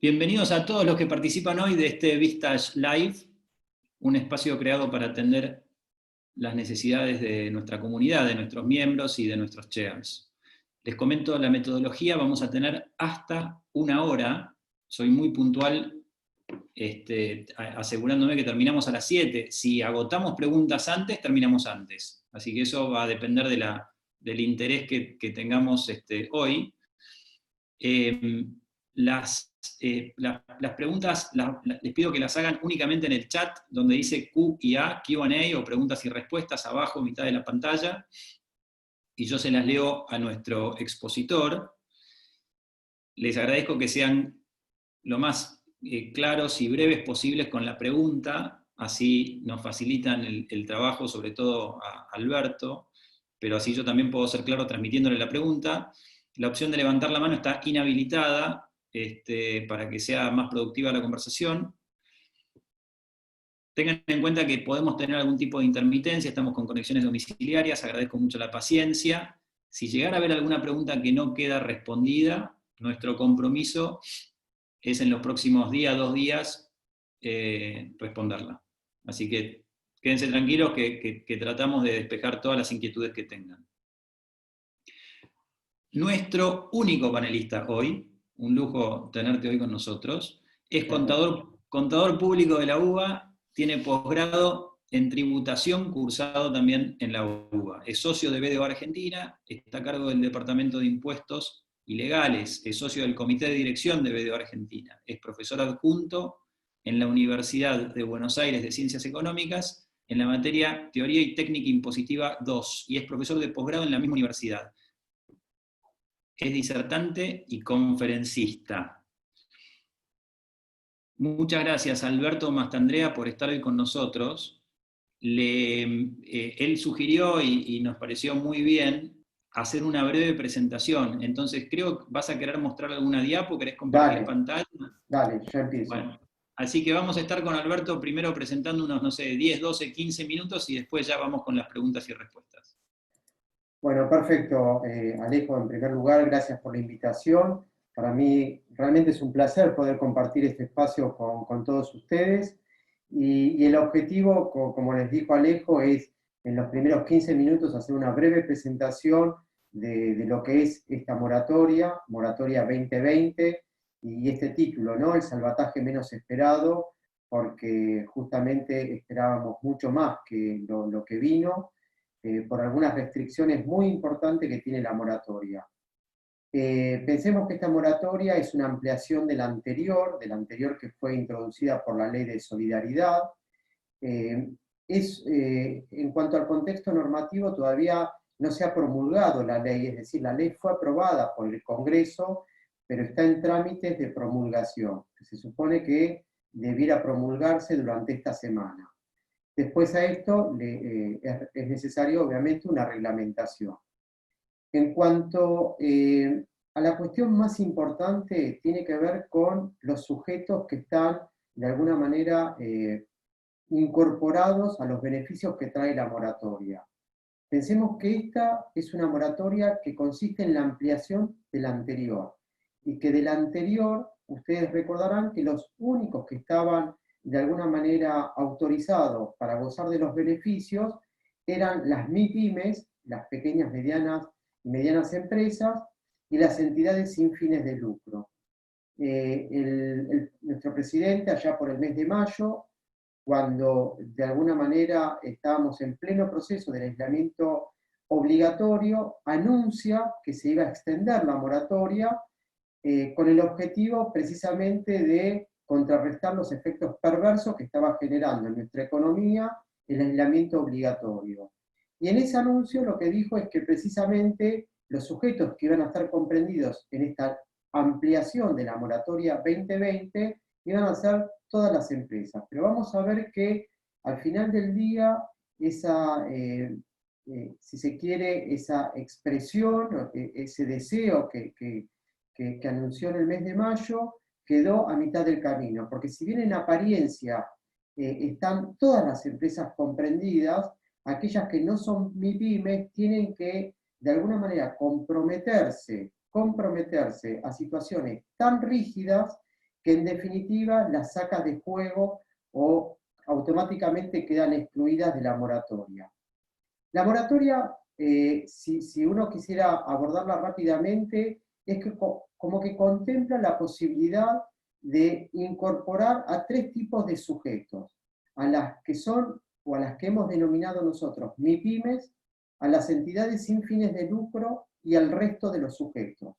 Bienvenidos a todos los que participan hoy de este Vistage Live, un espacio creado para atender las necesidades de nuestra comunidad, de nuestros miembros y de nuestros chairs. Les comento la metodología, vamos a tener hasta 1 hora, soy muy puntual asegurándome que terminamos a las 7. Si agotamos preguntas antes, terminamos antes. Así que eso va a depender del interés que tengamos hoy. Las preguntas les pido que las hagan únicamente en el chat, donde dice Q&A o preguntas y respuestas, abajo, mitad de la pantalla, y yo se las leo a nuestro expositor. Les agradezco que sean lo más claros y breves posibles con la pregunta, así nos facilitan el trabajo, sobre todo a Alberto, pero así yo también puedo ser claro transmitiéndole la pregunta. La opción de levantar la mano está inhabilitada para que sea más productiva la conversación. Tengan en cuenta que podemos tener algún tipo de intermitencia, estamos con conexiones domiciliarias, agradezco mucho la paciencia. Si llegara a haber alguna pregunta que no queda respondida, nuestro compromiso es en los próximos 2 días responderla. Así que quédense tranquilos que tratamos de despejar todas las inquietudes que tengan. Nuestro único panelista hoy, un lujo tenerte hoy con nosotros, es contador público de la UBA, tiene posgrado en tributación cursado también en la UBA. Es socio de BDO Argentina, está a cargo del Departamento de Impuestos y Legales, es socio del Comité de Dirección de BDO Argentina, es profesor adjunto en la Universidad de Buenos Aires de Ciencias Económicas en la materia Teoría y Técnica Impositiva 2, y es profesor de posgrado en la misma universidad. Es disertante y conferencista. Muchas gracias Alberto Mastandrea por estar hoy con nosotros. Él sugirió y nos pareció muy bien hacer una breve presentación. Entonces creo que vas a querer mostrar alguna diapo, ¿querés compartir pantalla? Dale, yo empiezo. Bueno, así que vamos a estar con Alberto primero presentando unos, no sé, 10, 12, 15 minutos y después ya vamos con las preguntas y respuestas. Bueno, perfecto, Alejo, en primer lugar, gracias por la invitación. Para mí realmente es un placer poder compartir este espacio con todos ustedes. Y el objetivo, como les dijo Alejo, es en los primeros 15 minutos hacer una breve presentación de lo que es esta moratoria 2020, y este título, ¿no? El salvataje menos esperado, porque justamente esperábamos mucho más que lo que vino, por algunas restricciones muy importantes que tiene la moratoria. Pensemos que esta moratoria es una ampliación de la anterior que fue introducida por la Ley de Solidaridad. En cuanto al contexto normativo, todavía no se ha promulgado la ley, es decir, la ley fue aprobada por el Congreso, pero está en trámites de promulgación, que se supone que debiera promulgarse durante esta semana. Después a esto es necesario, obviamente, una reglamentación. En cuanto a la cuestión más importante, tiene que ver con los sujetos que están, de alguna manera, incorporados a los beneficios que trae la moratoria. Pensemos que esta es una moratoria que consiste en la ampliación de la anterior, y que de la anterior, ustedes recordarán que los únicos que estaban de alguna manera autorizados para gozar de los beneficios eran las MIPYMES, las pequeñas, y medianas empresas, y las entidades sin fines de lucro. Nuestro presidente, allá por el mes de mayo, cuando de alguna manera estábamos en pleno proceso del aislamiento obligatorio, anuncia que se iba a extender la moratoria, con el objetivo precisamente de contrarrestar los efectos perversos que estaba generando en nuestra economía el aislamiento obligatorio. Y en ese anuncio lo que dijo es que precisamente los sujetos que iban a estar comprendidos en esta ampliación de la moratoria 2020 iban a ser todas las empresas. Pero vamos a ver que al final del día, si se quiere, esa expresión, ese deseo que anunció en el mes de mayo, quedó a mitad del camino, porque si bien en apariencia están todas las empresas comprendidas, aquellas que no son MIPYMES tienen que de alguna manera comprometerse a situaciones tan rígidas que en definitiva las sacas de juego o automáticamente quedan excluidas de la moratoria. La moratoria, si uno quisiera abordarla rápidamente, es que como que contempla la posibilidad de incorporar a 3 tipos de sujetos, a las que son o a las que hemos denominado nosotros MIPYMES, a las entidades sin fines de lucro y al resto de los sujetos.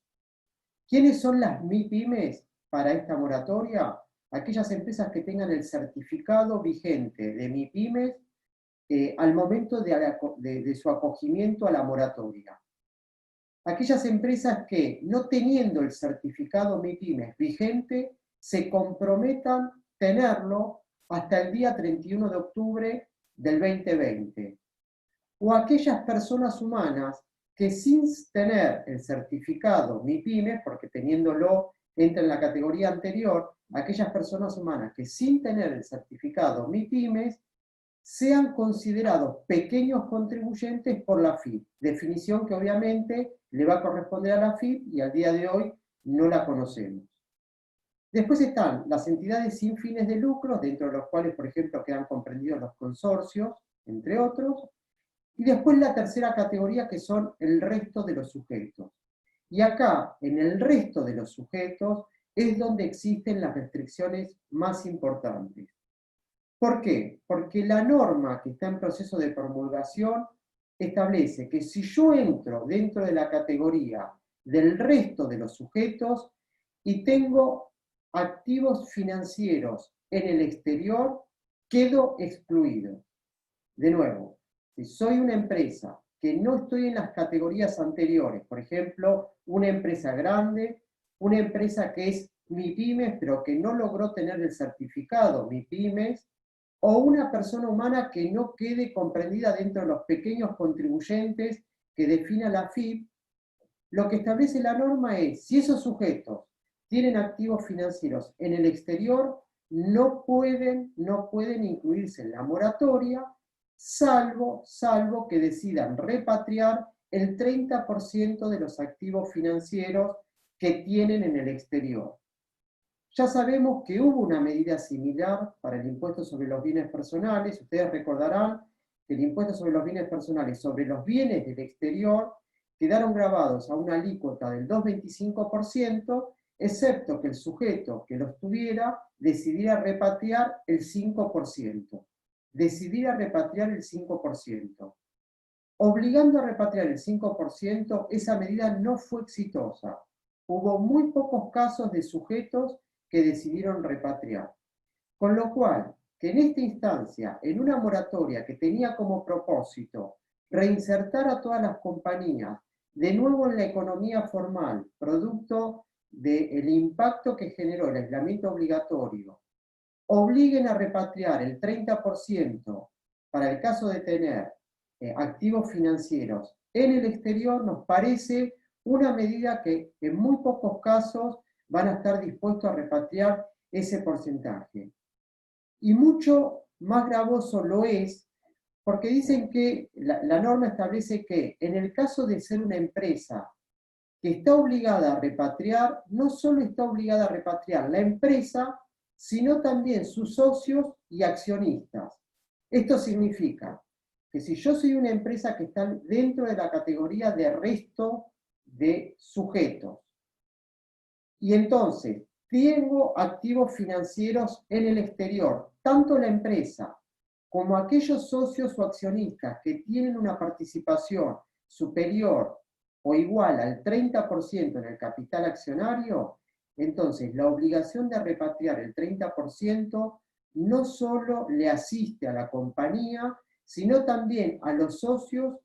¿Quiénes son las MIPYMES para esta moratoria? Aquellas empresas que tengan el certificado vigente de MIPYMES al momento de su acogimiento a la moratoria. Aquellas empresas que, no teniendo el certificado MIPYMES vigente, se comprometan tenerlo hasta el día 31 de octubre del 2020. O aquellas personas humanas que sin tener el certificado MIPYMES, porque teniéndolo entra en la categoría anterior, aquellas personas humanas que sin tener el certificado MIPYMES sean considerados pequeños contribuyentes por la AFIP, definición que obviamente le va a corresponder a la AFIP y al día de hoy no la conocemos. Después están las entidades sin fines de lucro, dentro de los cuales, por ejemplo, quedan comprendidos los consorcios, entre otros, y después la tercera categoría, que son el resto de los sujetos. Y acá, en el resto de los sujetos, es donde existen las restricciones más importantes. ¿Por qué? Porque la norma que está en proceso de promulgación establece que si yo entro dentro de la categoría del resto de los sujetos y tengo activos financieros en el exterior, quedo excluido. De nuevo, si soy una empresa que no estoy en las categorías anteriores, por ejemplo, una empresa grande, una empresa que es MIPYMES, pero que no logró tener el certificado MIPYMES, o una persona humana que no quede comprendida dentro de los pequeños contribuyentes que defina la AFIP, lo que establece la norma es, si esos sujetos tienen activos financieros en el exterior, no pueden incluirse en la moratoria, salvo que decidan repatriar el 30% de los activos financieros que tienen en el exterior. Ya sabemos que hubo una medida similar para el impuesto sobre los bienes personales. Ustedes recordarán que el impuesto sobre los bienes personales sobre los bienes del exterior quedaron grabados a una alícuota del 2,25%, excepto que el sujeto que los tuviera decidiera repatriar el 5%. Decidiera repatriar el 5%. Obligando a repatriar el 5%, esa medida no fue exitosa. Hubo muy pocos casos de sujetos que decidieron repatriar. Con lo cual, que en esta instancia, en una moratoria que tenía como propósito reinsertar a todas las compañías de nuevo en la economía formal, producto del impacto que generó el aislamiento obligatorio, obliguen a repatriar el 30% para el caso de tener activos financieros en el exterior, nos parece una medida que en muy pocos casos van a estar dispuestos a repatriar ese porcentaje. Y mucho más gravoso lo es porque dicen que la norma establece que en el caso de ser una empresa que está obligada a repatriar, no solo está obligada a repatriar la empresa, sino también sus socios y accionistas. Esto significa que si yo soy una empresa que está dentro de la categoría de resto de sujetos, y entonces tengo activos financieros en el exterior, tanto la empresa como aquellos socios o accionistas que tienen una participación superior o igual al 30% en el capital accionario, entonces la obligación de repatriar el 30% no solo le asiste a la compañía, sino también a los socios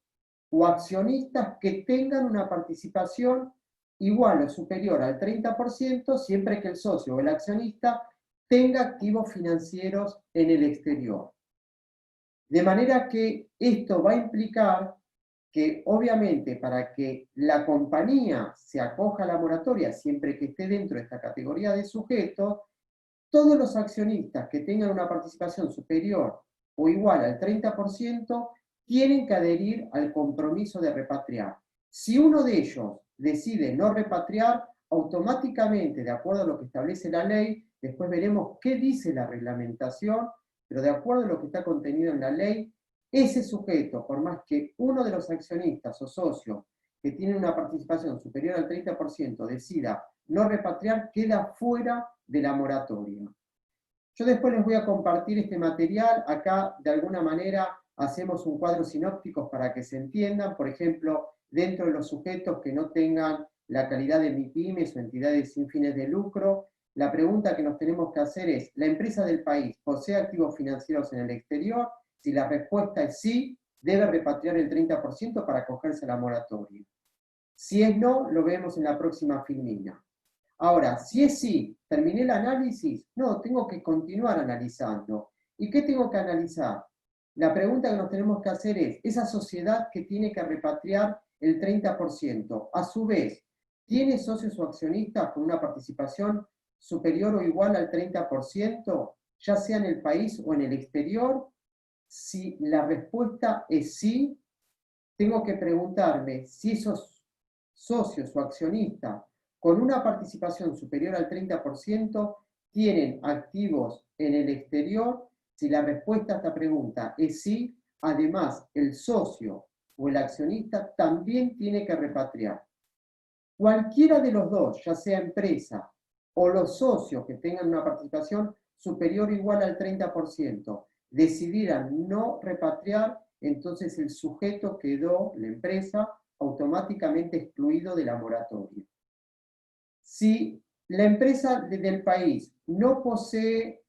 o accionistas que tengan una participación igual o superior al 30%, siempre que el socio o el accionista tenga activos financieros en el exterior. De manera que esto va a implicar que, obviamente, para que la compañía se acoja a la moratoria, siempre que esté dentro de esta categoría de sujetos, todos los accionistas que tengan una participación superior o igual al 30% tienen que adherir al compromiso de repatriar. Si uno de ellos decide no repatriar, automáticamente, de acuerdo a lo que establece la ley, después veremos qué dice la reglamentación, pero de acuerdo a lo que está contenido en la ley, ese sujeto, por más que uno de los accionistas o socios que tiene una participación superior al 30% decida no repatriar, queda fuera de la moratoria. Yo después les voy a compartir este material. Acá, de alguna manera, hacemos un cuadro sinóptico para que se entiendan. Por ejemplo, dentro de los sujetos que no tengan la calidad de MIPYMES o entidades sin fines de lucro, la pregunta que nos tenemos que hacer es, ¿la empresa del país posee activos financieros en el exterior? Si la respuesta es sí, debe repatriar el 30% para acogerse a la moratoria. Si es no, lo vemos en la próxima filmina. Ahora, si es sí, ¿terminé el análisis? No, tengo que continuar analizando. ¿Y qué tengo que analizar? La pregunta que nos tenemos que hacer es, esa sociedad que tiene que repatriar el 30%, a su vez, ¿tiene socios o accionistas con una participación superior o igual al 30%, ya sea en el país o en el exterior? Si la respuesta es sí, tengo que preguntarme si esos socios o accionistas con una participación superior al 30% tienen activos en el exterior. Si la respuesta a esta pregunta es sí, además el socio o el accionista también tiene que repatriar. Cualquiera de los dos, ya sea empresa o los socios que tengan una participación superior o igual al 30%, decidieran no repatriar, entonces el sujeto quedó, la empresa, automáticamente excluido de la moratoria. Si la empresa del país no posee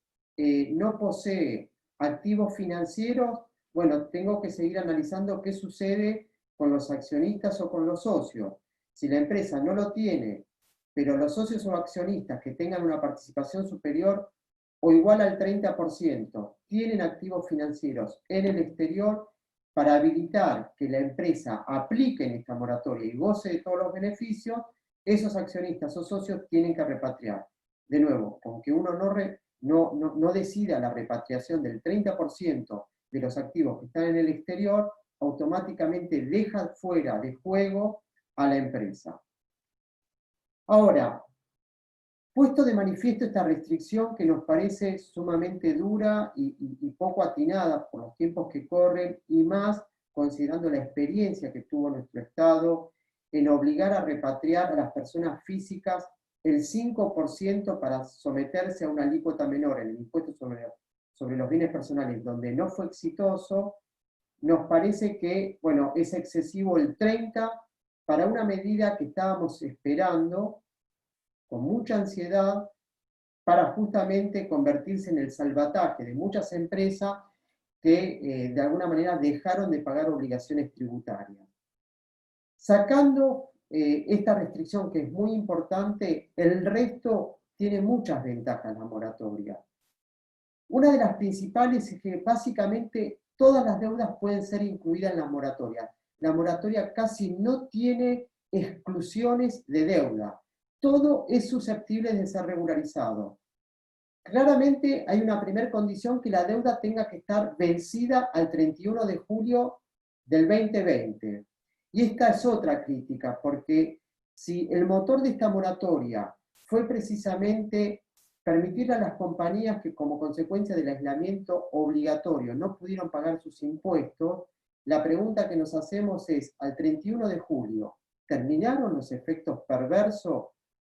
activos financieros, bueno, tengo que seguir analizando qué sucede con los accionistas o con los socios. Si la empresa no lo tiene, pero los socios o accionistas que tengan una participación superior o igual al 30% tienen activos financieros en el exterior, para habilitar que la empresa aplique en esta moratoria y goce de todos los beneficios, esos accionistas o socios tienen que repatriar. De nuevo, aunque uno no decida la repatriación del 30% de los activos que están en el exterior, automáticamente deja fuera de juego a la empresa. Ahora, puesto de manifiesto esta restricción que nos parece sumamente dura y poco atinada por los tiempos que corren, y más considerando la experiencia que tuvo nuestro Estado en obligar a repatriar a las personas físicas el 5% para someterse a una alícuota menor en el impuesto sobre los bienes personales, donde no fue exitoso, nos parece que, bueno, es excesivo el 30% para una medida que estábamos esperando con mucha ansiedad para justamente convertirse en el salvataje de muchas empresas que de alguna manera dejaron de pagar obligaciones tributarias. Sacando esta restricción, que es muy importante, el resto tiene muchas ventajas la moratoria. Una de las principales es que básicamente todas las deudas pueden ser incluidas en la moratoria. La moratoria casi no tiene exclusiones de deuda. Todo es susceptible de ser regularizado. Claramente hay una primera condición, que la deuda tenga que estar vencida al 31 de julio del 2020. Y esta es otra crítica, porque si el motor de esta moratoria fue precisamente permitirle a las compañías que como consecuencia del aislamiento obligatorio no pudieron pagar sus impuestos, la pregunta que nos hacemos es, al 31 de julio, ¿terminaron los efectos perversos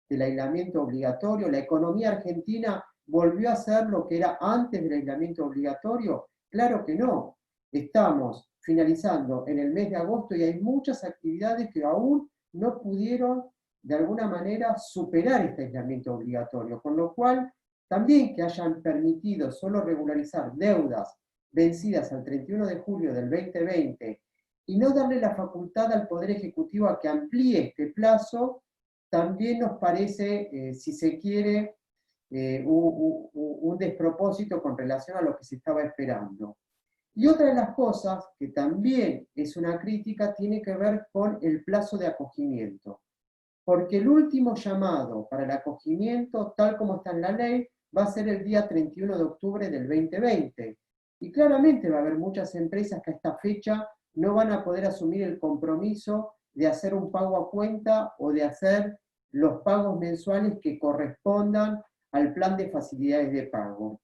del aislamiento obligatorio? ¿La economía argentina volvió a ser lo que era antes del aislamiento obligatorio? Claro que no. Estamos finalizando en el mes de agosto y hay muchas actividades que aún no pudieron de alguna manera superar este aislamiento obligatorio, con lo cual también que hayan permitido solo regularizar deudas vencidas al 31 de julio del 2020 y no darle la facultad al Poder Ejecutivo a que amplíe este plazo, también nos parece, si se quiere, un despropósito con relación a lo que se estaba esperando. Y otra de las cosas que también es una crítica tiene que ver con el plazo de acogimiento. Porque el último llamado para el acogimiento, tal como está en la ley, va a ser el día 31 de octubre del 2020. Y claramente va a haber muchas empresas que a esta fecha no van a poder asumir el compromiso de hacer un pago a cuenta o de hacer los pagos mensuales que correspondan al plan de facilidades de pago.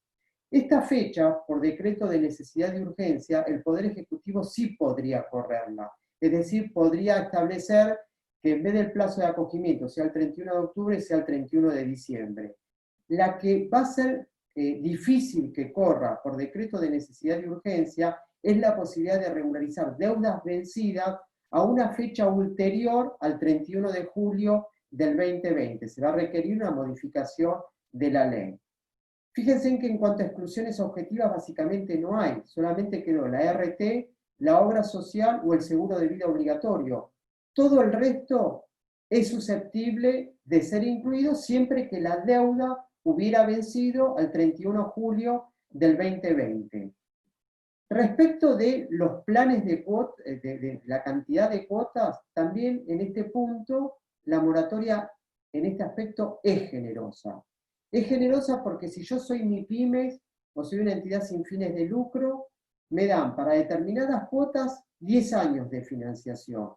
Esta fecha, por decreto de necesidad y urgencia, el Poder Ejecutivo sí podría correrla. Es decir, podría establecer que en vez del plazo de acogimiento sea el 31 de octubre, sea el 31 de diciembre. La que va a ser difícil que corra por decreto de necesidad y urgencia es la posibilidad de regularizar deudas vencidas a una fecha ulterior al 31 de julio del 2020. Se va a requerir una modificación de la ley. Fíjense en que en cuanto a exclusiones objetivas básicamente no hay, solamente quedó la RT, la obra social o el seguro de vida obligatorio. Todo el resto es susceptible de ser incluido siempre que la deuda hubiera vencido al 31 de julio del 2020. Respecto de los planes de la cantidad de cuotas, también en este punto la moratoria en este aspecto es generosa. Es generosa porque si yo soy MIPYMES o soy una entidad sin fines de lucro, me dan para determinadas cuotas 10 años de financiación.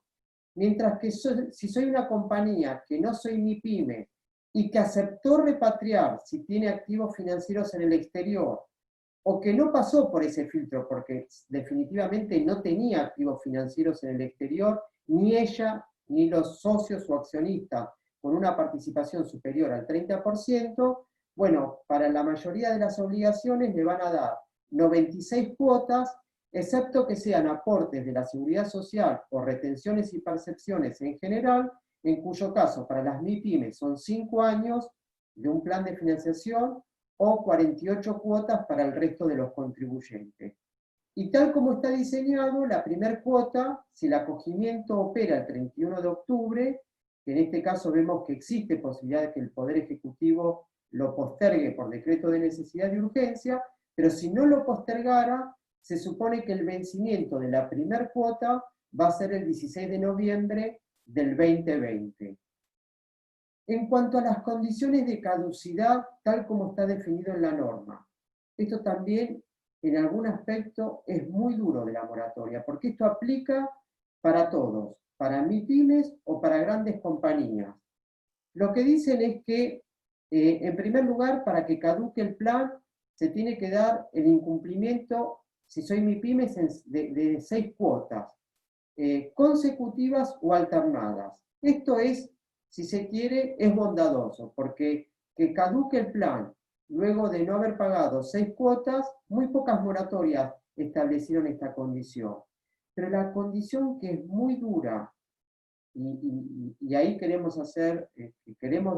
Mientras que si soy una compañía que no soy MIPYME y que aceptó repatriar si tiene activos financieros en el exterior, o que no pasó por ese filtro porque definitivamente no tenía activos financieros en el exterior, ni ella ni los socios o accionistas con una participación superior al 30%, bueno, para la mayoría de las obligaciones le van a dar 96 cuotas, excepto que sean aportes de la Seguridad Social o retenciones y percepciones en general, en cuyo caso para las MIPYMES son 5 años de un plan de financiación o 48 cuotas para el resto de los contribuyentes. Y tal como está diseñado, la primera cuota, si el acogimiento opera el 31 de octubre, que en este caso vemos que existe posibilidad de que el Poder Ejecutivo lo postergue por decreto de necesidad y urgencia, pero si no lo postergara, se supone que el vencimiento de la primera cuota va a ser el 16 de noviembre del 2020. En cuanto a las condiciones de caducidad, tal como está definido en la norma, esto también en algún aspecto es muy duro de la moratoria, porque esto aplica para todos, para MIPYMES o para grandes compañías. Lo que dicen es que, en primer lugar, para que caduque el plan, se tiene que dar el incumplimiento, si soy MIPYMES, de 6 cuotas, consecutivas o alternadas. Esto es, si se quiere, es bondadoso, porque que caduque el plan luego de no haber pagado 6 cuotas, muy pocas moratorias establecieron esta condición. Pero la condición que es muy dura, y ahí queremos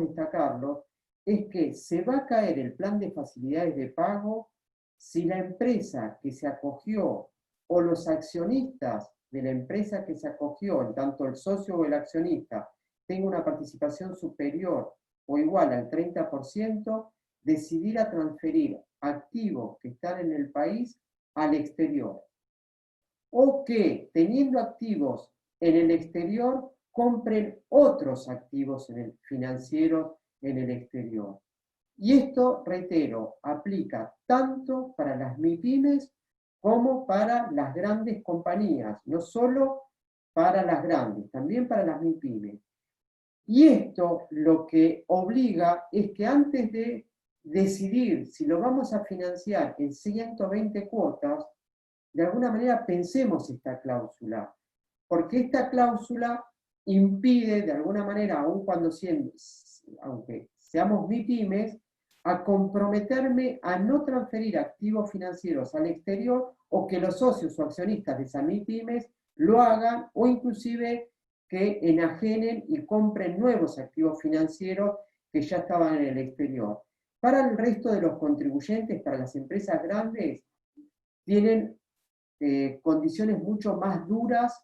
destacarlo, es que se va a caer el plan de facilidades de pago si la empresa que se acogió o los accionistas de la empresa que se acogió, en tanto el socio o el accionista, tenga una participación superior o igual al 30%, decidiera transferir activos que están en el país al exterior. O que, teniendo activos en el exterior, compren otros activos financieros en el exterior. Y esto, reitero, aplica tanto para las MIPYMES como para las grandes compañías, no solo para las grandes, también para las MIPYMES. Y esto lo que obliga es que antes de decidir si lo vamos a financiar en 120 cuotas, de alguna manera pensemos esta cláusula, porque esta cláusula impide de alguna manera, aunque seamos MIPYMES, a comprometerme a no transferir activos financieros al exterior o que los socios o accionistas de esa MIPYMES lo hagan o inclusive que enajenen y compren nuevos activos financieros que ya estaban en el exterior. Para el resto de los contribuyentes, para las empresas grandes, tienen condiciones mucho más duras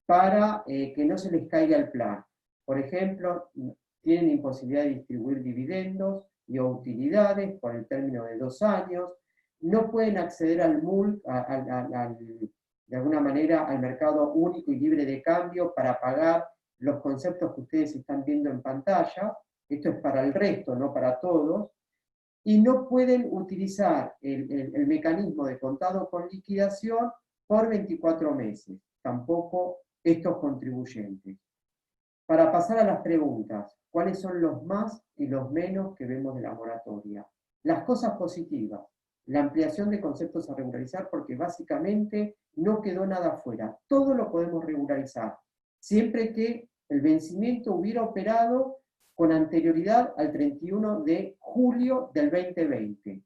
para que no se les caiga el plan. Por ejemplo, tienen imposibilidad de distribuir dividendos y utilidades por el término de 2 años, no pueden acceder al MULC, de alguna manera al mercado único y libre de cambio para pagar los conceptos que ustedes están viendo en pantalla. Esto es para el resto, no para todos. Y no pueden utilizar el mecanismo de contado con liquidación por 24 meses, tampoco estos contribuyentes. Para pasar a las preguntas, cuáles son los más y los menos que vemos de la moratoria. Las cosas positivas, la ampliación de conceptos a regularizar, porque básicamente no quedó nada afuera. Todo lo podemos regularizar, siempre que el vencimiento hubiera operado con anterioridad al 31 de julio del 2020.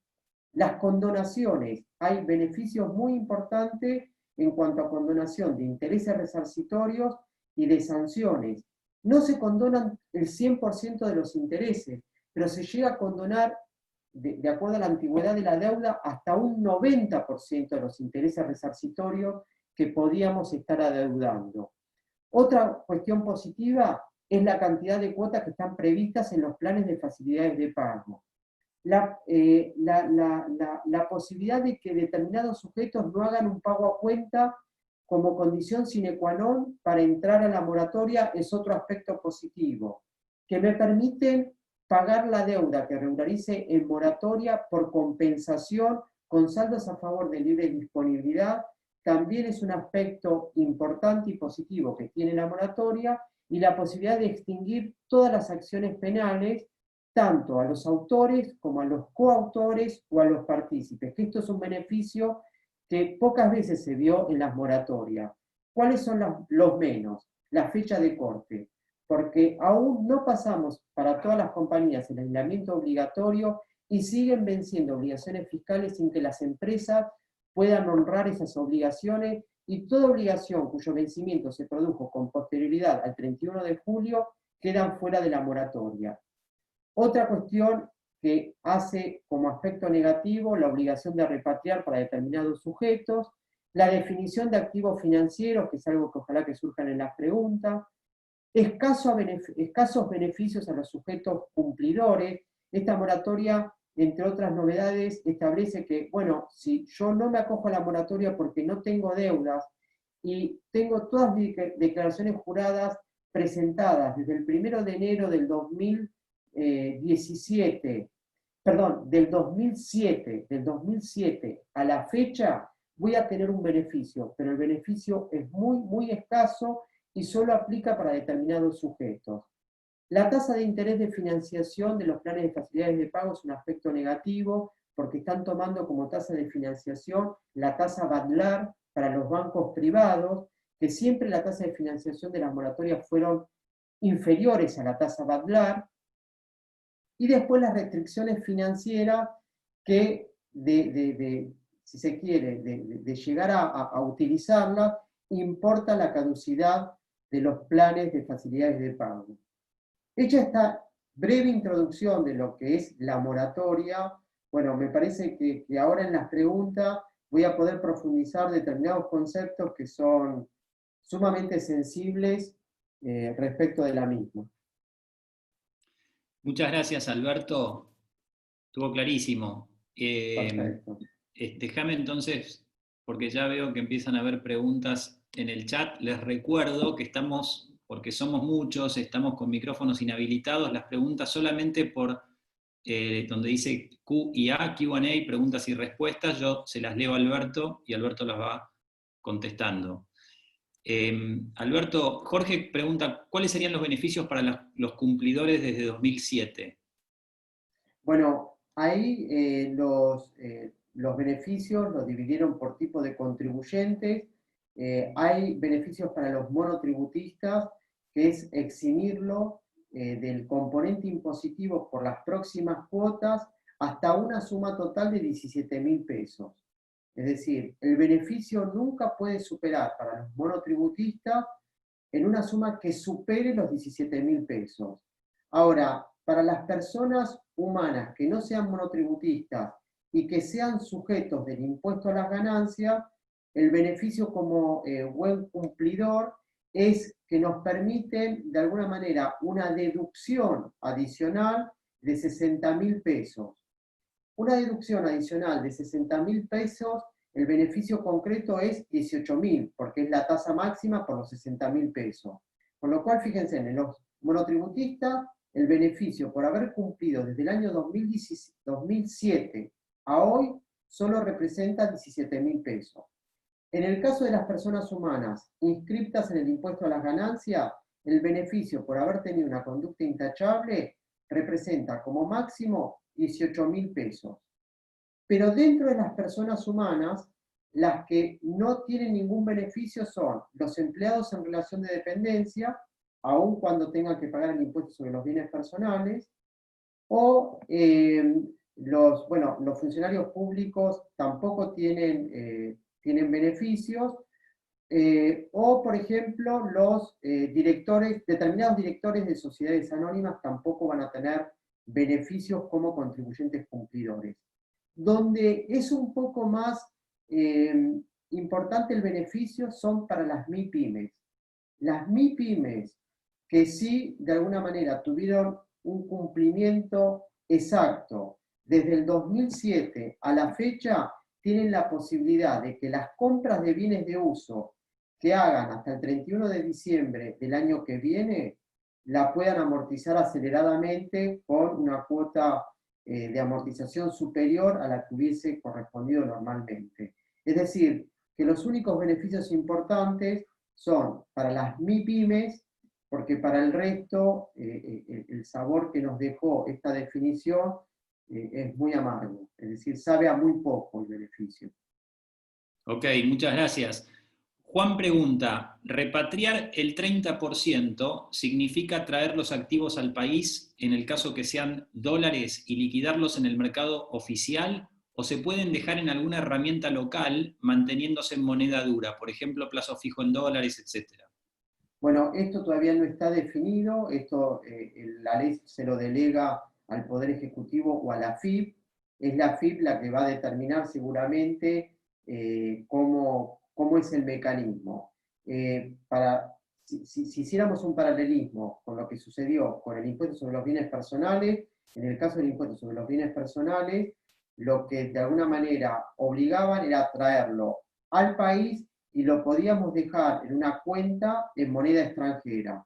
Las condonaciones, hay beneficios muy importantes en cuanto a condonación de intereses resarcitorios y de sanciones. No se condonan el 100% de los intereses, pero se llega a condonar, de acuerdo a la antigüedad de la deuda, hasta un 90% de los intereses resarcitorios que podíamos estar adeudando. Otra cuestión positiva es la cantidad de cuotas que están previstas en los planes de facilidades de pago. La posibilidad de que determinados sujetos no hagan un pago a cuenta como condición sine qua non para entrar a la moratoria es otro aspecto positivo, que me permiten pagar la deuda que regularice en moratoria por compensación con saldos a favor de libre disponibilidad, también es un aspecto importante y positivo que tiene la moratoria, y la posibilidad de extinguir todas las acciones penales, tanto a los autores como a los coautores o a los partícipes, que esto es un beneficio que pocas veces se vio en las moratorias. ¿Cuáles son los menos? La fecha de corte, porque aún no pasamos para todas las compañías el aislamiento obligatorio y siguen venciendo obligaciones fiscales sin que las empresas puedan honrar esas obligaciones, y toda obligación cuyo vencimiento se produjo con posterioridad al 31 de julio quedan fuera de la moratoria. Otra cuestión que hace como aspecto negativo la obligación de repatriar para determinados sujetos, la definición de activos financieros, que es algo que ojalá que surjan en las preguntas, escasos beneficios a los sujetos cumplidores. Esta moratoria, entre otras novedades, establece que, bueno, si yo no me acojo a la moratoria porque no tengo deudas y tengo todas mis declaraciones juradas presentadas desde el 1 de enero del 2017, perdón, del 2007 a la fecha, voy a tener un beneficio, pero el beneficio es muy, muy escaso y solo aplica para determinados sujetos. La tasa de interés de financiación de los planes de facilidades de pago es un aspecto negativo, porque están tomando como tasa de financiación la tasa Badlar para los bancos privados, que siempre la tasa de financiación de las moratorias fueron inferiores a la tasa Badlar, y después las restricciones financieras que, si se quiere, de llegar a utilizarla, importa la caducidad de los planes de facilidades de pago. Hecha esta breve introducción de lo que es la moratoria, bueno, me parece que ahora en las preguntas voy a poder profundizar determinados conceptos que son sumamente sensibles respecto de la misma. Muchas gracias, Alberto. Estuvo clarísimo. Perfecto. Déjame entonces, porque ya veo que empiezan a haber preguntas en el chat, les recuerdo que estamos, porque somos muchos, estamos con micrófonos inhabilitados, las preguntas solamente por donde dice Q y A, Q&A, preguntas y respuestas, yo se las leo a Alberto y Alberto las va contestando. Alberto, Jorge pregunta, ¿cuáles serían los beneficios para los cumplidores desde 2007? Bueno, ahí los beneficios los dividieron por tipo de contribuyentes. Hay beneficios para los monotributistas, que es eximirlo del componente impositivo por las próximas cuotas hasta una suma total de 17.000 pesos. Es decir, el beneficio nunca puede superar para los monotributistas en una suma que supere los 17.000 pesos. Ahora, para las personas humanas que no sean monotributistas y que sean sujetos del impuesto a las ganancias, el beneficio como buen cumplidor es que nos permiten, de alguna manera, una deducción adicional de 60.000 pesos. Una deducción adicional de 60.000 pesos, el beneficio concreto es 18.000, porque es la tasa máxima por los 60.000 pesos. Con lo cual, fíjense, en los monotributistas, el beneficio por haber cumplido desde el año 2007 a hoy solo representa 17.000 pesos. En el caso de las personas humanas inscriptas en el impuesto a las ganancias, el beneficio por haber tenido una conducta intachable representa como máximo 18.000 pesos. Pero dentro de las personas humanas, las que no tienen ningún beneficio son los empleados en relación de dependencia, aun cuando tengan que pagar el impuesto sobre los bienes personales, o los funcionarios públicos tampoco tienen beneficios, o por ejemplo los determinados directores de sociedades anónimas tampoco van a tener beneficios como contribuyentes cumplidores. Donde es un poco más importante el beneficio son para las MIPYMES. Las MIPYMES que sí de alguna manera tuvieron un cumplimiento exacto desde el 2007 a la fecha, tienen la posibilidad de que las compras de bienes de uso que hagan hasta el 31 de diciembre del año que viene, la puedan amortizar aceleradamente con una cuota de amortización superior a la que hubiese correspondido normalmente. Es decir, que los únicos beneficios importantes son para las MIPYMES, porque para el resto el sabor que nos dejó esta definición es muy amargo, es decir, sabe a muy poco el beneficio. Ok, muchas gracias. Juan pregunta, ¿repatriar el 30% significa traer los activos al país en el caso que sean dólares y liquidarlos en el mercado oficial? ¿O se pueden dejar en alguna herramienta local manteniéndose en moneda dura, por ejemplo, plazo fijo en dólares, etcétera? Bueno, esto todavía no está definido, esto la ley se lo delega al Poder Ejecutivo o a la AFIP. Es la AFIP la que va a determinar seguramente cómo es el mecanismo. Si hiciéramos un paralelismo con lo que sucedió con el impuesto sobre los bienes personales, en el caso del impuesto sobre los bienes personales, lo que de alguna manera obligaban era traerlo al país y lo podíamos dejar en una cuenta en moneda extranjera,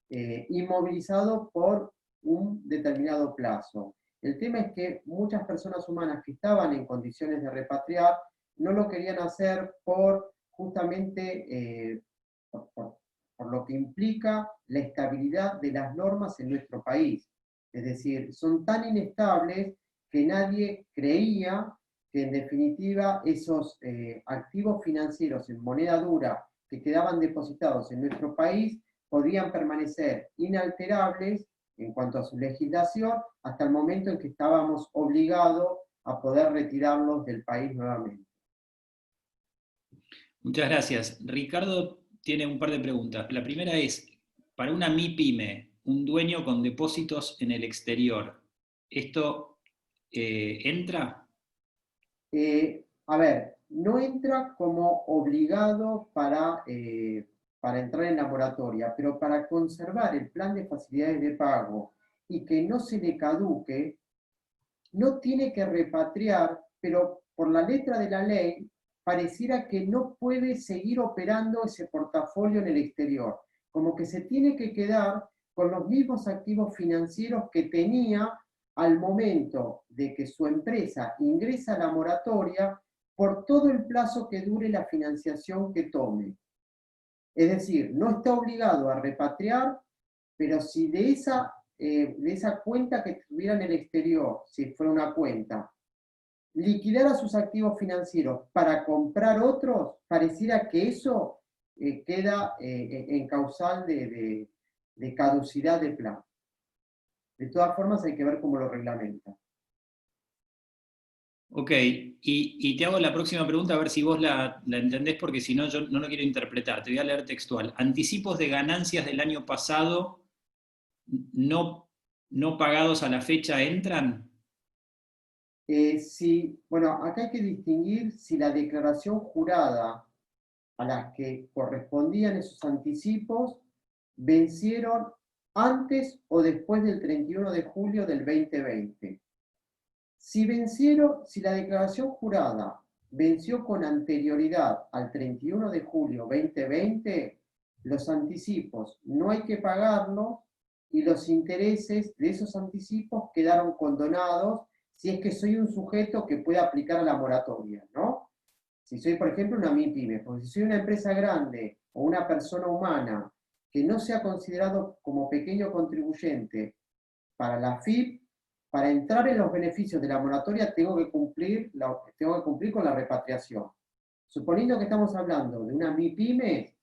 inmovilizado por un determinado plazo. El tema es que muchas personas humanas que estaban en condiciones de repatriar no lo querían hacer por justamente por lo que implica la estabilidad de las normas en nuestro país. Es decir, son tan inestables que nadie creía que en definitiva esos activos financieros en moneda dura que quedaban depositados en nuestro país podían permanecer inalterables en cuanto a su legislación hasta el momento en que estábamos obligados a poder retirarlos del país nuevamente. Muchas gracias. Ricardo tiene un par de preguntas. La primera es, para una MIPYME, un dueño con depósitos en el exterior, ¿esto entra? A ver, no entra como obligado para entrar en la moratoria, pero para conservar el plan de facilidades de pago y que no se le caduque, no tiene que repatriar, pero por la letra de la ley pareciera que no puede seguir operando ese portafolio en el exterior, como que se tiene que quedar con los mismos activos financieros que tenía al momento de que su empresa ingresa a la moratoria por todo el plazo que dure la financiación que tome. Es decir, no está obligado a repatriar, pero si de esa cuenta que tuviera en el exterior, si fuera una cuenta, liquidara sus activos financieros para comprar otros, pareciera que eso queda en causal de caducidad de plan. De todas formas, hay que ver cómo lo reglamenta. Ok, y te hago la próxima pregunta a ver si vos la entendés, porque si no, yo no lo quiero interpretar. Te voy a leer textual. ¿Anticipos de ganancias del año pasado no pagados a la fecha entran? Bueno, acá hay que distinguir si la declaración jurada a las que correspondían esos anticipos vencieron antes o después del 31 de julio del 2020. Si la declaración jurada venció con anterioridad al 31 de julio 2020, los anticipos no hay que pagarlos y los intereses de esos anticipos quedaron condonados si es que soy un sujeto que puede aplicar a la moratoria, ¿no? Si soy, por ejemplo, una MIPYME, porque si soy una empresa grande o una persona humana que no sea considerado como pequeño contribuyente para la AFIP, para entrar en los beneficios de la moratoria tengo que cumplir con la repatriación. Suponiendo que estamos hablando de una MIPYME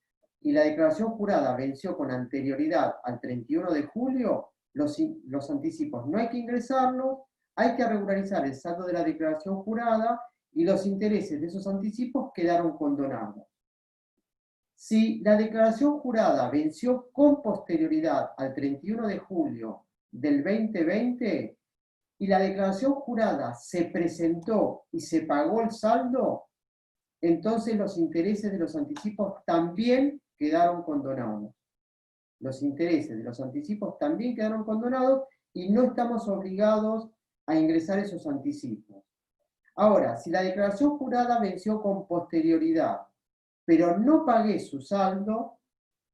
y la declaración jurada venció con anterioridad al 31 de julio, los anticipos no hay que ingresarlos, hay que regularizar el saldo de la declaración jurada y los intereses de esos anticipos quedaron condonados. Si la declaración jurada venció con posterioridad al 31 de julio del 2020 y la declaración jurada se presentó y se pagó el saldo, entonces los intereses de los anticipos también quedaron condonados. Los intereses de los anticipos también quedaron condonados y no estamos obligados a ingresar esos anticipos. Ahora, si la declaración jurada venció con posterioridad, pero no pagué su saldo,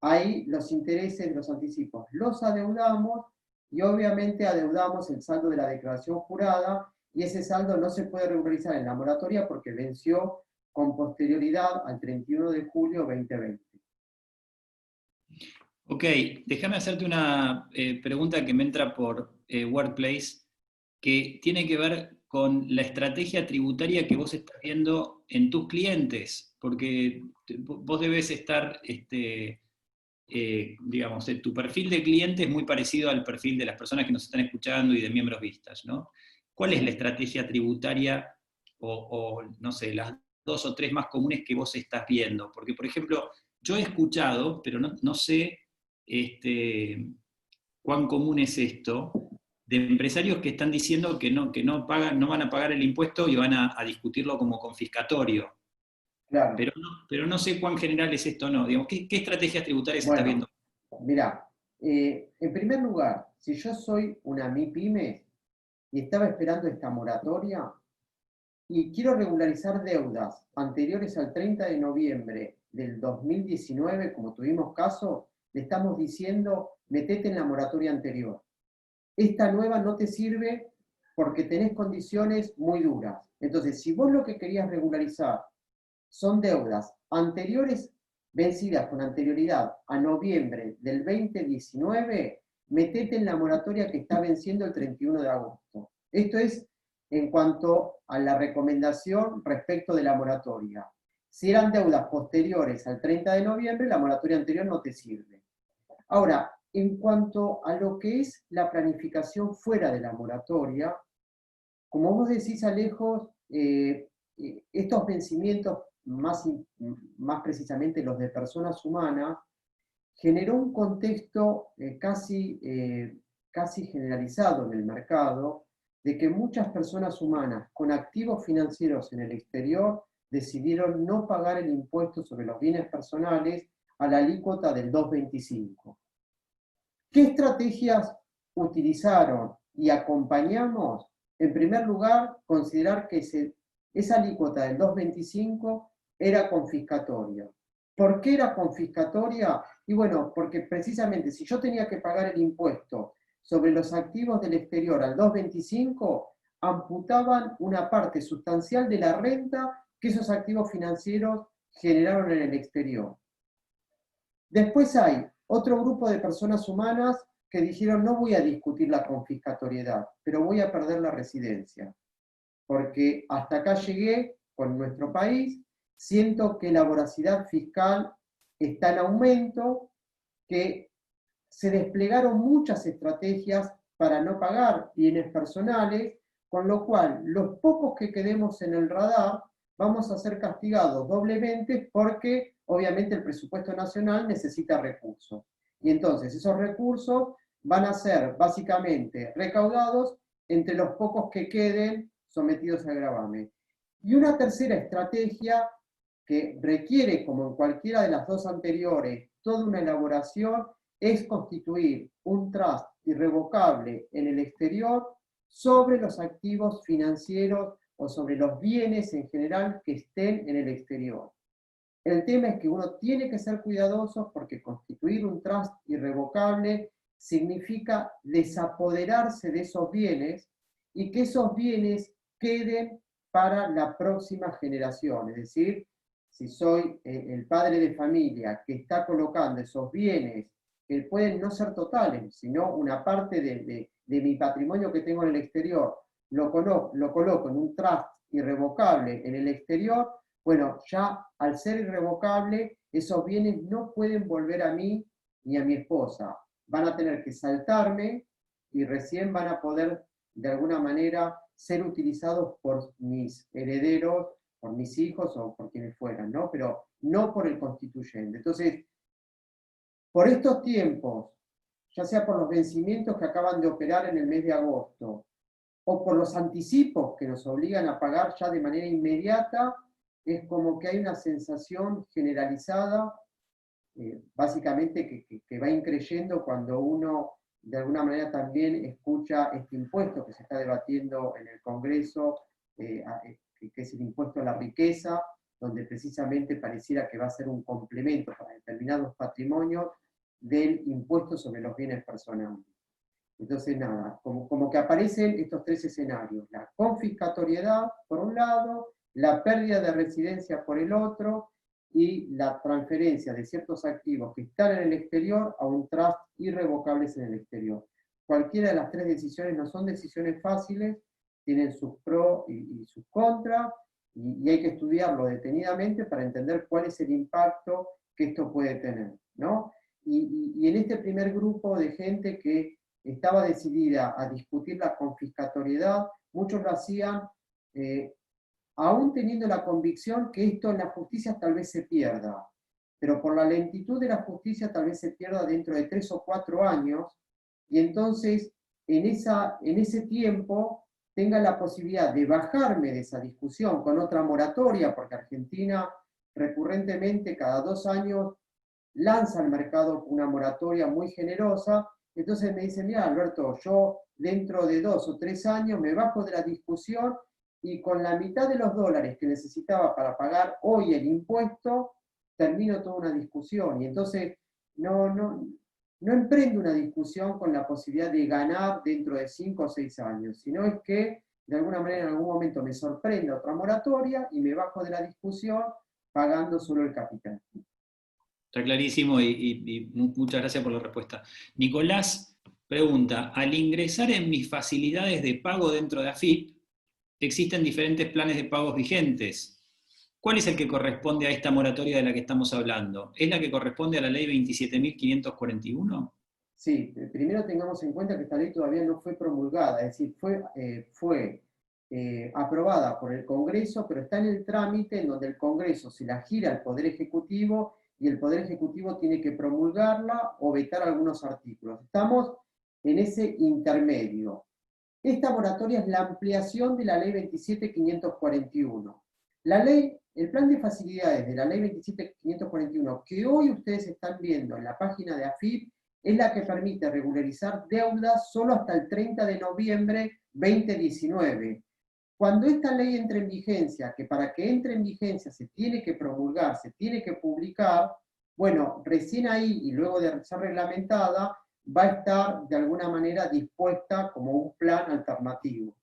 ahí los intereses de los anticipos los adeudamos y obviamente adeudamos el saldo de la declaración jurada y ese saldo no se puede regularizar en la moratoria porque venció con posterioridad al 31 de julio 2020. Ok, déjame hacerte una pregunta que me entra por Workplace, que tiene que ver con la estrategia tributaria que vos estás viendo en tus clientes, porque vos debes estar, digamos, tu perfil de cliente es muy parecido al perfil de las personas que nos están escuchando y de miembros vistas, ¿no? ¿Cuál es la estrategia tributaria o no sé, las 2 o 3 más comunes que vos estás viendo? Porque, por ejemplo, yo he escuchado, pero no sé cuán común es esto, de empresarios que están diciendo que no van a pagar el impuesto y van a discutirlo como confiscatorio. Claro. Pero no sé cuán general es esto o no. Digamos, ¿qué estrategias tributarias estás Bueno, viendo? mirá, en primer lugar, si yo soy una MIPYME y estaba esperando esta moratoria y quiero regularizar deudas anteriores al 30 de noviembre del 2019, como tuvimos caso, le estamos diciendo, metete en la moratoria anterior. Esta nueva no te sirve porque tenés condiciones muy duras. Entonces, si vos lo que querías regularizar son deudas anteriores, vencidas con anterioridad a noviembre del 2019, metete en la moratoria que está venciendo el 31 de agosto. Esto es en cuanto a la recomendación respecto de la moratoria. Si eran deudas posteriores al 30 de noviembre, la moratoria anterior no te sirve. Ahora, en cuanto a lo que es la planificación fuera de la moratoria, como vos decís, Alejo, estos vencimientos, más precisamente los de personas humanas, generó un contexto casi generalizado en el mercado de que muchas personas humanas con activos financieros en el exterior decidieron no pagar el impuesto sobre los bienes personales a la alícuota del 2,25. ¿Qué estrategias utilizaron y acompañamos? En primer lugar, considerar que esa alícuota del 2,25 era confiscatoria. ¿Por qué era confiscatoria? Y bueno, porque precisamente si yo tenía que pagar el impuesto sobre los activos del exterior al 2,25, amputaban una parte sustancial de la renta que esos activos financieros generaron en el exterior. Después hay otro grupo de personas humanas que dijeron no voy a discutir la confiscatoriedad, pero voy a perder la residencia, porque hasta acá llegué con nuestro país, siento que la voracidad fiscal está en aumento, que se desplegaron muchas estrategias para no pagar bienes personales, con lo cual los pocos que quedemos en el radar vamos a ser castigados doblemente porque obviamente el presupuesto nacional necesita recursos. Y entonces esos recursos van a ser básicamente recaudados entre los pocos que queden sometidos al gravamen. Y una tercera estrategia que requiere, como en cualquiera de las dos anteriores, toda una elaboración, es constituir un trust irrevocable en el exterior sobre los activos financieros o sobre los bienes en general que estén en el exterior. El tema es que uno tiene que ser cuidadoso porque constituir un trust irrevocable significa desapoderarse de esos bienes y que esos bienes queden para la próxima generación. Es decir, si soy el padre de familia que está colocando esos bienes que pueden no ser totales, sino una parte de mi patrimonio que tengo en el exterior, lo coloco en un trust irrevocable en el exterior, bueno, ya al ser irrevocable, esos bienes no pueden volver a mí ni a mi esposa. Van a tener que saltarme y recién van a poder, de alguna manera, ser utilizados por mis herederos, por mis hijos o por quienes fueran, ¿no? Pero no por el constituyente. Entonces, por estos tiempos, ya sea por los vencimientos que acaban de operar en el mes de agosto, o por los anticipos que nos obligan a pagar ya de manera inmediata, es como que hay una sensación generalizada, básicamente que va increyendo cuando uno de alguna manera también escucha este impuesto que se está debatiendo en el Congreso, que es el impuesto a la riqueza, donde precisamente pareciera que va a ser un complemento para determinados patrimonios del impuesto sobre los bienes personales. Entonces, nada, como que aparecen estos tres escenarios: la confiscatoriedad por un lado, la pérdida de residencia por el otro, y la transferencia de ciertos activos que están en el exterior a un trust irrevocables en el exterior. Cualquiera de las tres decisiones no son decisiones fáciles, tienen sus pros y sus contras, y hay que estudiarlo detenidamente para entender cuál es el impacto que esto puede tener, ¿no? Y en este primer grupo de gente que estaba decidida a discutir la confiscatoriedad, muchos lo hacían aún teniendo la convicción que esto en la justicia tal vez se pierda, pero por la lentitud de la justicia tal vez se pierda dentro de 3 o 4 años, y entonces en ese tiempo tenga la posibilidad de bajarme de esa discusión con otra moratoria, porque Argentina recurrentemente cada 2 años lanza al mercado una moratoria muy generosa. Entonces me dicen: mira, Alberto, yo dentro de 2 o 3 años me bajo de la discusión y con la mitad de los dólares que necesitaba para pagar hoy el impuesto, termino toda una discusión. Y entonces no emprendo una discusión con la posibilidad de ganar dentro de 5 o 6 años, sino es que de alguna manera en algún momento me sorprende otra moratoria y me bajo de la discusión pagando solo el capital. Está clarísimo y muchas gracias por la respuesta. Nicolás pregunta: al ingresar en mis facilidades de pago dentro de AFIP, existen diferentes planes de pagos vigentes. ¿Cuál es el que corresponde a esta moratoria de la que estamos hablando? ¿Es la que corresponde a la ley 27.541? Sí, primero tengamos en cuenta que esta ley todavía no fue promulgada, es decir, fue aprobada por el Congreso, pero está en el trámite en donde el Congreso se la gira al Poder Ejecutivo y el Poder Ejecutivo tiene que promulgarla o vetar algunos artículos. Estamos en ese intermedio. Esta moratoria es la ampliación de la ley 27.541. El plan de facilidades de la ley 27.541 que hoy ustedes están viendo en la página de AFIP es la que permite regularizar deudas solo hasta el 30 de noviembre 2019. Cuando esta ley entre en vigencia, que para que entre en vigencia se tiene que promulgar, se tiene que publicar, bueno, recién ahí y luego de ser reglamentada, va a estar de alguna manera dispuesta como un plan alternativo.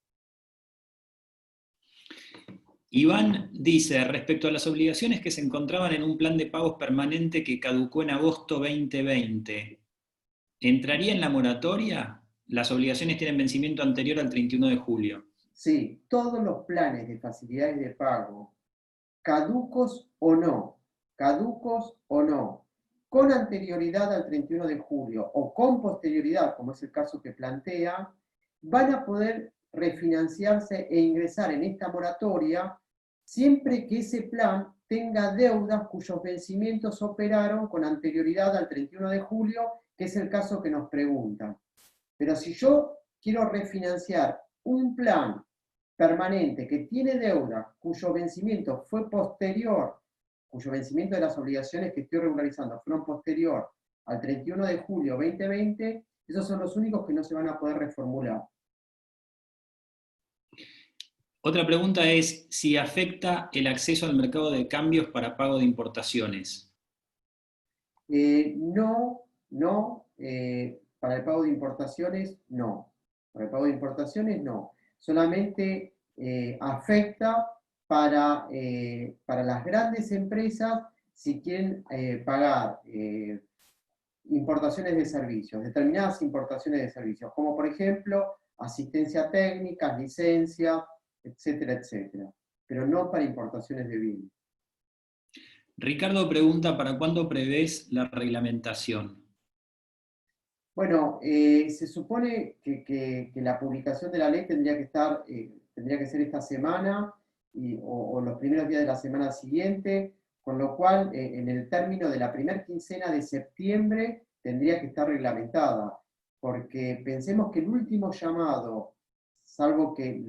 Iván dice, respecto a las obligaciones que se encontraban en un plan de pagos permanente que caducó en agosto 2020, ¿entraría en la moratoria? Las obligaciones tienen vencimiento anterior al 31 de julio. Sí, todos los planes de facilidades de pago, caducos o no, con anterioridad al 31 de julio o con posterioridad, como es el caso que plantea, van a poder refinanciarse e ingresar en esta moratoria siempre que ese plan tenga deudas cuyos vencimientos operaron con anterioridad al 31 de julio, que es el caso que nos preguntan. Pero si yo quiero refinanciar un plan permanente que tiene deuda cuyo vencimiento fue posterior, cuyo vencimiento de las obligaciones que estoy regularizando fueron posterior al 31 de julio 2020, esos son los únicos que no se van a poder reformular. Otra pregunta es si afecta el acceso al mercado de cambios para pago de importaciones. No, para el pago de importaciones no. Para el pago de importaciones no. Solamente afecta para las grandes empresas si quieren pagar importaciones de servicios, determinadas importaciones de servicios, como por ejemplo asistencia técnica, licencia, etcétera, etcétera, pero no para importaciones de bienes. Ricardo pregunta, ¿para cuándo prevés la reglamentación? Bueno, se supone que la publicación de la ley tendría que ser esta semana o los primeros días de la semana siguiente, con lo cual en el término de la primera quincena de septiembre tendría que estar reglamentada, porque pensemos que el último llamado, salvo que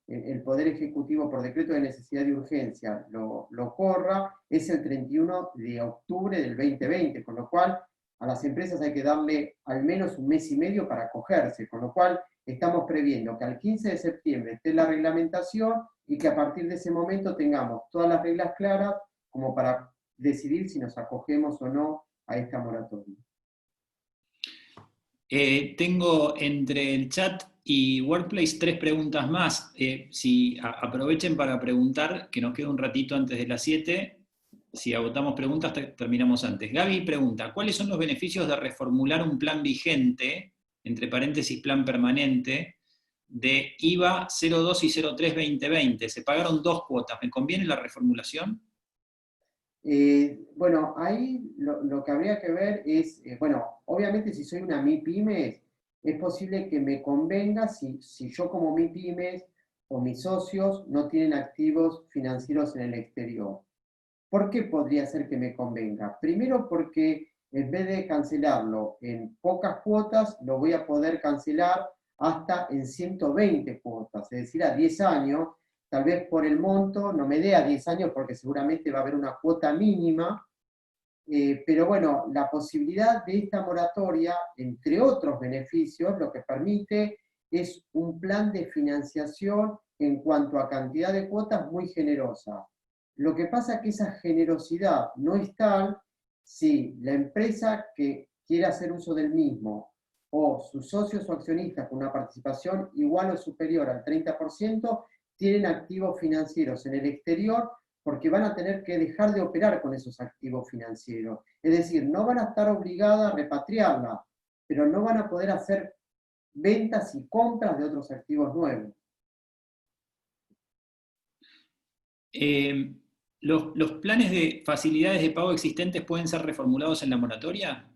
el Poder Ejecutivo por decreto de necesidad y urgencia lo corra, es el 31 de octubre del 2020, con lo cual a las empresas hay que darle al menos un mes y medio para acogerse, con lo cual estamos previendo que al 15 de septiembre esté la reglamentación y que a partir de ese momento tengamos todas las reglas claras como para decidir si nos acogemos o no a esta moratoria. Tengo entre el chat y Workplace 3 preguntas más. Si aprovechen para preguntar, que nos queda un ratito antes de las 7. Si agotamos preguntas, terminamos antes. Gaby pregunta, ¿cuáles son los beneficios de reformular un plan vigente, entre paréntesis plan permanente, de IVA 02 y 03 2020? Se pagaron 2 cuotas, ¿me conviene la reformulación? Bueno, ahí lo que habría que ver es, bueno, obviamente si soy una MIPYME, es posible que me convenga si yo como MIPYME o mis socios no tienen activos financieros en el exterior. ¿Por qué podría ser que me convenga? Primero porque en vez de cancelarlo en pocas cuotas, lo voy a poder cancelar hasta en 120 cuotas, es decir, a 10 años. Tal vez por el monto no me dé a 10 años porque seguramente va a haber una cuota mínima, pero bueno, la posibilidad de esta moratoria, entre otros beneficios, lo que permite es un plan de financiación en cuanto a cantidad de cuotas muy generosa. Lo que pasa es que esa generosidad no es tal si la empresa que quiere hacer uso del mismo o sus socios o accionistas con una participación igual o superior al 30% tienen activos financieros en el exterior, porque van a tener que dejar de operar con esos activos financieros. Es decir, no van a estar obligadas a repatriarla, pero no van a poder hacer ventas y compras de otros activos nuevos. ¿Los planes de facilidades de pago existentes pueden ser reformulados en la moratoria?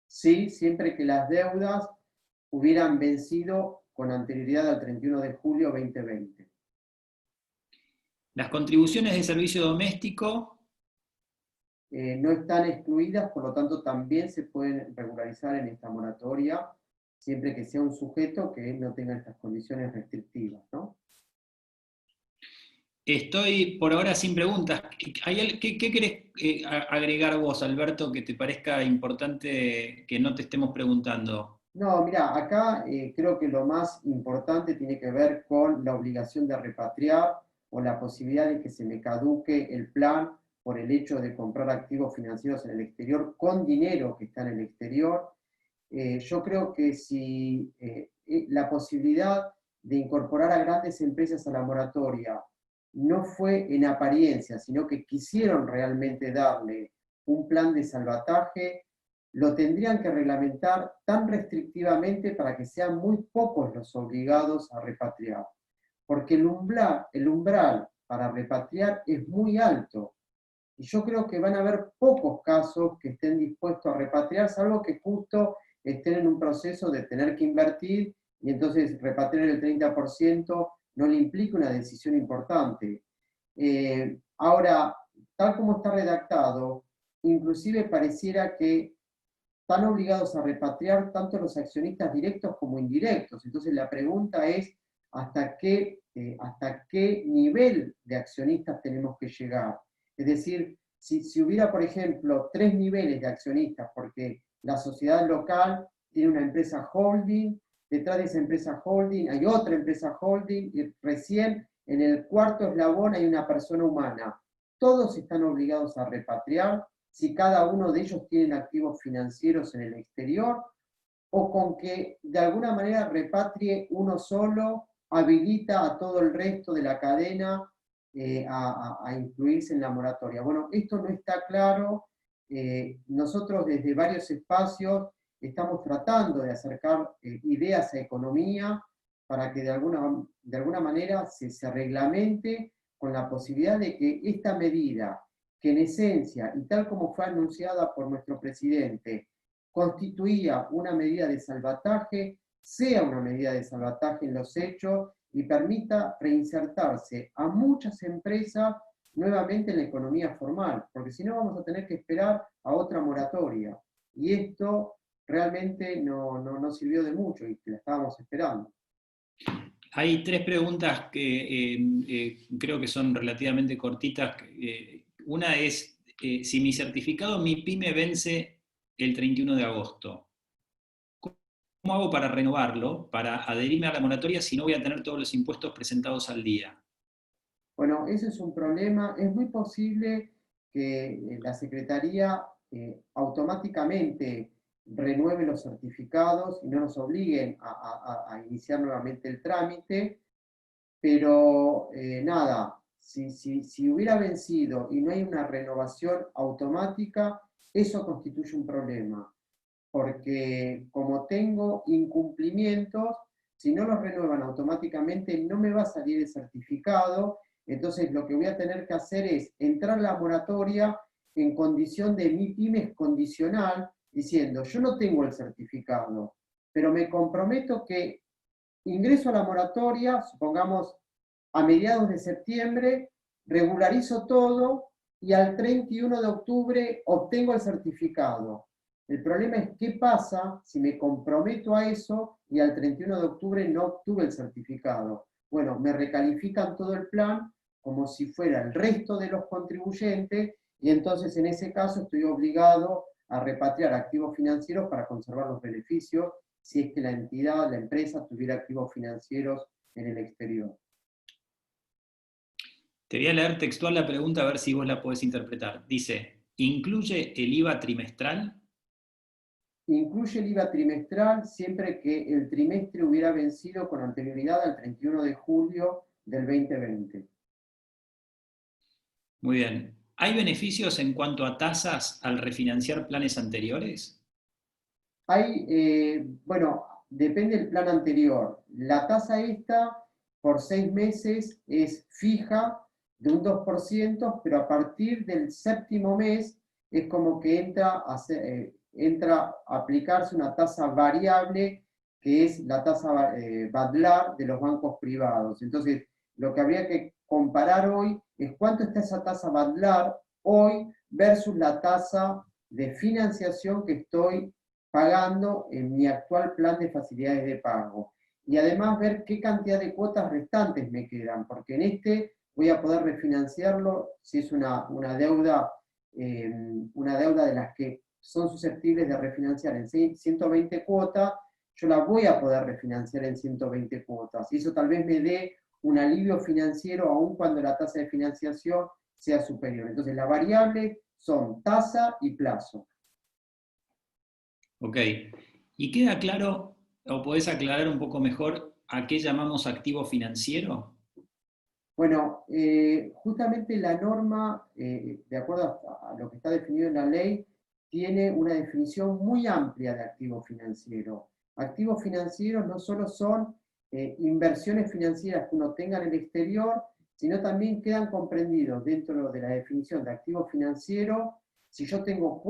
Sí, siempre que las deudas hubieran vencido con anterioridad al 31 de julio 2020. Las contribuciones de servicio doméstico No están excluidas, por lo tanto también se pueden regularizar en esta moratoria, siempre que sea un sujeto que no tenga estas condiciones restrictivas, ¿no? Estoy por ahora sin preguntas. ¿Qué querés agregar vos, Alberto, que te parezca importante que no te estemos preguntando? No, mira, acá creo que lo más importante tiene que ver con la obligación de repatriar o la posibilidad de que se me caduque el plan por el hecho de comprar activos financieros en el exterior con dinero que está en el exterior. Yo creo que si la posibilidad de incorporar a grandes empresas a la moratoria no fue en apariencia, sino que quisieron realmente darle un plan de salvataje, lo tendrían que reglamentar tan restrictivamente para que sean muy pocos los obligados a repatriar. Porque el umbral para repatriar es muy alto. Y yo creo que van a haber pocos casos que estén dispuestos a repatriar, salvo que justo estén en un proceso de tener que invertir y entonces repatriar el 30% no le implica una decisión importante. Ahora, tal como está redactado, inclusive pareciera que están obligados a repatriar tanto los accionistas directos como indirectos. Entonces la pregunta es, hasta qué nivel de accionistas tenemos que llegar? Es decir, si hubiera, por ejemplo, 3 niveles de accionistas, porque la sociedad local tiene una empresa holding, detrás de esa empresa holding hay otra empresa holding, y recién en el cuarto eslabón hay una persona humana. Todos están obligados a repatriar, si cada uno de ellos tiene activos financieros en el exterior, o con que de alguna manera repatrie uno solo, habilita a todo el resto de la cadena a incluirse en la moratoria. Bueno, esto no está claro, nosotros desde varios espacios estamos tratando de acercar ideas a economía para que de alguna manera se reglamente con la posibilidad de que esta medida, que en esencia, y tal como fue anunciada por nuestro presidente, constituía una medida de salvataje, sea una medida de salvataje en los hechos y permita reinsertarse a muchas empresas nuevamente en la economía formal, porque si no vamos a tener que esperar a otra moratoria. Y esto realmente no sirvió de mucho y la estábamos esperando. Hay tres preguntas que creo que son relativamente cortitas. Una es, si mi certificado MIPYME vence el 31 de agosto, ¿cómo hago para renovarlo, para adherirme a la moratoria si no voy a tener todos los impuestos presentados al día? Bueno, ese es un problema. Es muy posible que la Secretaría automáticamente renueve los certificados y no nos obliguen a iniciar nuevamente el trámite, pero nada, si hubiera vencido y no hay una renovación automática, eso constituye un problema, porque como tengo incumplimientos, si no los renuevan automáticamente no me va a salir el certificado, entonces lo que voy a tener que hacer es entrar a la moratoria en condición de MIPYME condicional, diciendo, yo no tengo el certificado, pero me comprometo que ingreso a la moratoria, supongamos a mediados de septiembre, regularizo todo y al 31 de octubre obtengo el certificado. El problema es qué pasa si me comprometo a eso y al 31 de octubre no obtuve el certificado. Bueno, me recalifican todo el plan como si fuera el resto de los contribuyentes y entonces en ese caso estoy obligado a repatriar activos financieros para conservar los beneficios si es que la entidad, la empresa, tuviera activos financieros en el exterior. Te voy a leer textual la pregunta a ver si vos la podés interpretar. Dice, ¿incluye el IVA trimestral? Incluye el IVA trimestral siempre que el trimestre hubiera vencido con anterioridad al 31 de julio del 2020. Muy bien. ¿Hay beneficios en cuanto a tasas al refinanciar planes anteriores? Bueno, depende del plan anterior. La tasa esta por 6 meses es fija de un 2%, pero a partir del séptimo mes es como que entra a aplicarse una tasa variable que es la tasa Badlar de los bancos privados. Entonces, lo que habría que comparar hoy es cuánto está esa tasa Badlar hoy versus la tasa de financiación que estoy pagando en mi actual plan de facilidades de pago. Y además ver qué cantidad de cuotas restantes me quedan, porque en este voy a poder refinanciarlo si es una deuda de las que son susceptibles de refinanciar en 120 cuotas, yo la voy a poder refinanciar en 120 cuotas. Y eso tal vez me dé un alivio financiero aun cuando la tasa de financiación sea superior. Entonces la variable son tasa y plazo. Ok. ¿Y queda claro, o podés aclarar un poco mejor, a qué llamamos activo financiero? Bueno, justamente la norma, de acuerdo a lo que está definido en la ley, tiene una definición muy amplia de activo financiero. Activos financieros no solo son inversiones financieras que uno tenga en el exterior, sino también quedan comprendidos dentro de la definición de activo financiero si yo tengo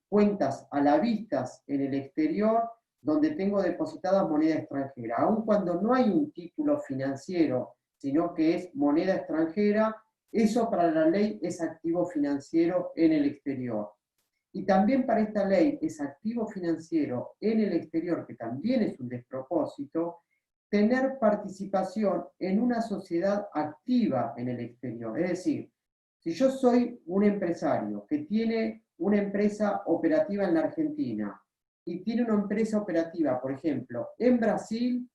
cuentas a la vista en el exterior donde tengo depositadas moneda extranjera. Aun cuando no hay un título financiero, sino que es moneda extranjera, eso para la ley es activo financiero en el exterior. Y también para esta ley es activo financiero en el exterior, que también es un despropósito, tener participación en una sociedad activa en el exterior. Es decir, si yo soy un empresario que tiene una empresa operativa en la Argentina y tiene una empresa operativa, por ejemplo, en Brasil,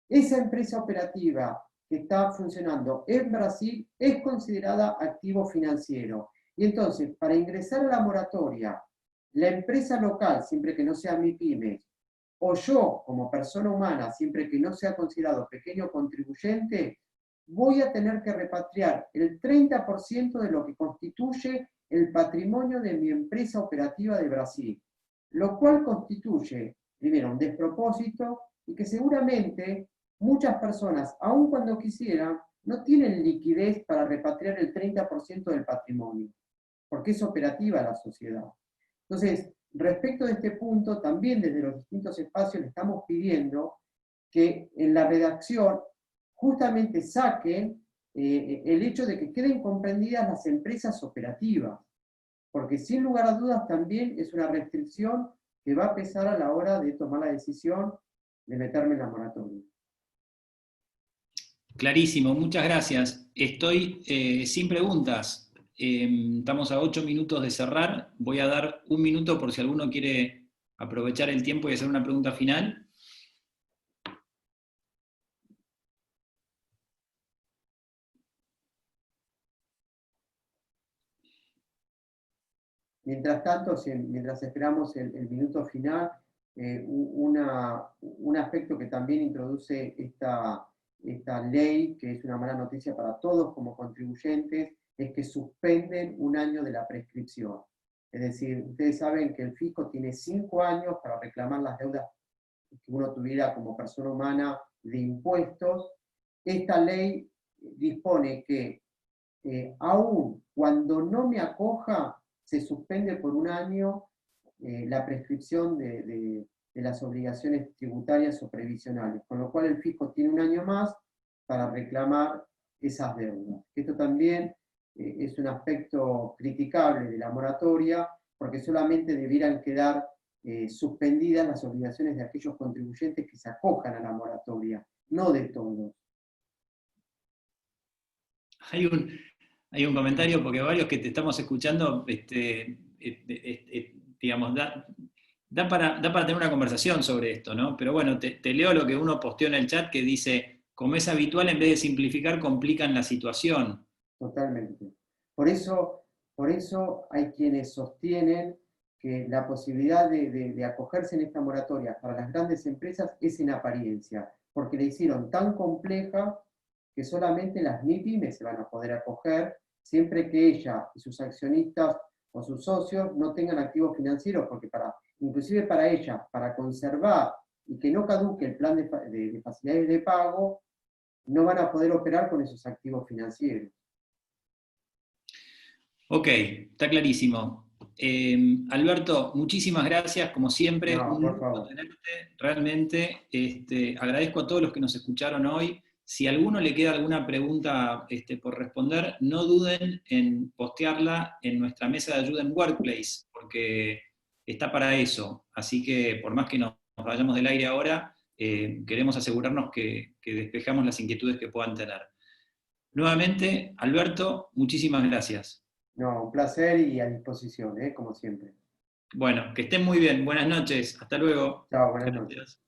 esa empresa operativa que está funcionando en Brasil es considerada activo financiero. Y entonces, para ingresar a la moratoria, la empresa local, siempre que no sea MIPYME, o yo como persona humana, siempre que no sea considerado pequeño contribuyente, voy a tener que repatriar el 30% de lo que constituye el patrimonio de mi empresa operativa de Brasil, lo cual constituye, primero, un despropósito y que seguramente muchas personas, aun cuando quisieran, no tienen liquidez para repatriar el 30% del patrimonio, porque es operativa la sociedad. Entonces, respecto de este punto, también desde los distintos espacios le estamos pidiendo que en la redacción justamente saquen el hecho de que queden comprendidas las empresas operativas, porque sin lugar a dudas también es una restricción que va a pesar a la hora de tomar la decisión de meterme en la moratoria. Clarísimo, muchas gracias. Estoy sin preguntas. Estamos a 8 minutos de cerrar. Voy a dar un minuto por si alguno quiere aprovechar el tiempo y hacer una pregunta final. Mientras tanto, mientras esperamos el minuto final, un aspecto que también introduce esta ley, que es una mala noticia para todos como contribuyentes, es que suspenden un año de la prescripción. Es decir, ustedes saben que el fisco tiene 5 años para reclamar las deudas que uno tuviera como persona humana de impuestos. Esta ley dispone que aún cuando no me acoja, se suspende por un año la prescripción de las obligaciones tributarias o previsionales, con lo cual el fisco tiene un año más para reclamar esas deudas. Esto también es un aspecto criticable de la moratoria, porque solamente debieran quedar suspendidas las obligaciones de aquellos contribuyentes que se acojan a la moratoria, no de todos. Hay un comentario, porque varios que te estamos escuchando, digamos, da para tener una conversación sobre esto, ¿no? Pero bueno, te leo lo que uno posteó en el chat que dice, como es habitual, en vez de simplificar, complican la situación. Totalmente. Por eso hay quienes sostienen que la posibilidad de acogerse en esta moratoria para las grandes empresas es en apariencia, porque la hicieron tan compleja que solamente las MIPYMES se van a poder acoger siempre que ella y sus accionistas o sus socios no tengan activos financieros, porque inclusive para ella, para conservar y que no caduque el plan de facilidades de pago, no van a poder operar con esos activos financieros. Ok, está clarísimo. Alberto, muchísimas gracias, como siempre, No, un por gusto favor. tenerte, realmente. Agradezco a todos los que nos escucharon hoy. Si a alguno le queda alguna pregunta por responder, no duden en postearla en nuestra mesa de ayuda en Workplace, porque está para eso. Así que por más que nos vayamos del aire ahora, queremos asegurarnos que despejamos las inquietudes que puedan tener. Nuevamente, Alberto, muchísimas gracias. No, un placer y a disposición, como siempre. Bueno, que estén muy bien. Buenas noches. Hasta luego. Chao, buenas noches. Gracias.